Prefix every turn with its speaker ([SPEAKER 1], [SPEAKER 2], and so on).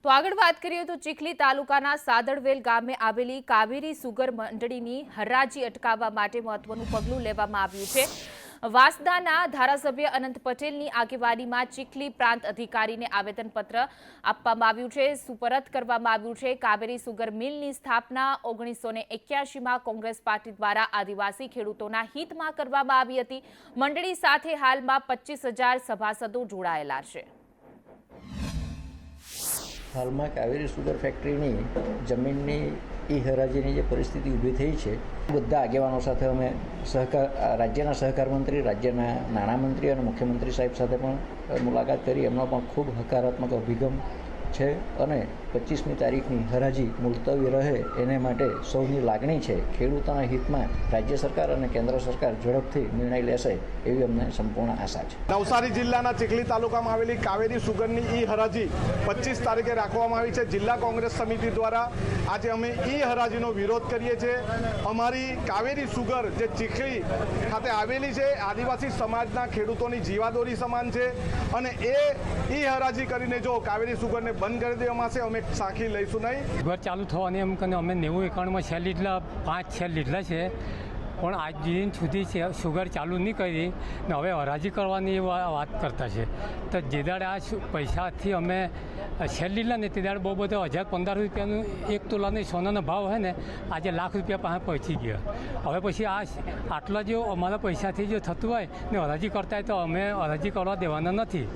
[SPEAKER 1] તો આગળ વાત કરીએ તો ચીખલી તાલુકાના સાદળવેલ ગામે આવેલી કાવેરી સુગર મંડળીની હરાજી અટકાવવા માટે મહત્વનું પગલું લેવામાં આવ્યું છે। વાસદાના ધારાસભ્ય અનંત પટેલની આગેવાનીમાં ચીખલી પ્રાંત અધિકારીને આવેદનપત્ર આપવામાં આવ્યું છે, સુપરત કરવામાં આવ્યું છે। કાવેરી સુગર મિલની સ્થાપના 1981માં કોંગ્રેસ પાર્ટી દ્વારા આદિવાસી ખેડૂતોના હિતમાં કરવામાં આવી હતી। મંડળી સાથે હાલમાં 25,000 સભાસદો જોડાયેલા છે।
[SPEAKER 2] હાલમાં કાવેરી સુગર ફેક્ટરીની જમીનની હરાજીની જે પરિસ્થિતિ ઊભી થઈ છે, બધા આગેવાનો સાથે અમે રાજ્યના સહકાર મંત્રી, રાજ્યના નાણામંત્રી અને મુખ્યમંત્રી સાહેબ સાથે પણ મુલાકાત કરી। એમનો પણ ખૂબ હકારાત્મક અભિગમ છે અને 25મી તારીખની હરાજી મુલતવી રહે એને માટે સૌની લાગણી છે। ખેડૂતોના હિતમાં રાજ્ય સરકાર અને કેન્દ્ર સરકાર ઝડપથી નિર્ણય લેશે એવી અમને સંપૂર્ણ આશા છે।
[SPEAKER 3] નવસારી જિલ્લાના ચીખલી તાલુકામાં આવેલી કાવેરી સુગરની હરાજી 25 તારીખે રાખવામાં આવી છે। જિલ્લા કોંગ્રેસ સમિતિ દ્વારા આજે અમે હરાજીનો વિરોધ કરીએ છીએ। અમારી કાવેરી સુગર જે ચીખલી ખાતે આવેલી છે, આદિવાસી સમાજના ખેડૂતોની જીવાદોરી સમાન છે અને એ હરાજી કરીને જો કાવેરી સુગરને બંધ કરી દેવામાં આવશે અમે સાખી લઈશું નહીં।
[SPEAKER 4] સુગર ચાલુ થવાની એમ કરીને અમે 90-91માં શેર લીધેલા, 5 શેર લીધેલા છે, પણ આજ દિન સુધી સુગર ચાલુ નહીં કરી ને હવે હરાજી કરવાની વાત કરતા છે। તો જે દાડે આ પૈસાથી અમે શેર લીધેલા ને તે દાડે બહુ બધો 1,000-1,500 રૂપિયાનું 1 તોલાની સોનાનો ભાવ હોય ને આજે લાખ રૂપિયા પાસે પહોંચી ગયા। હવે પછી આટલા જો અમારા પૈસાથી જો થતું હોય ને હરાજી કરતા હોય તો અમે હરાજી કરવા દેવાના નથી।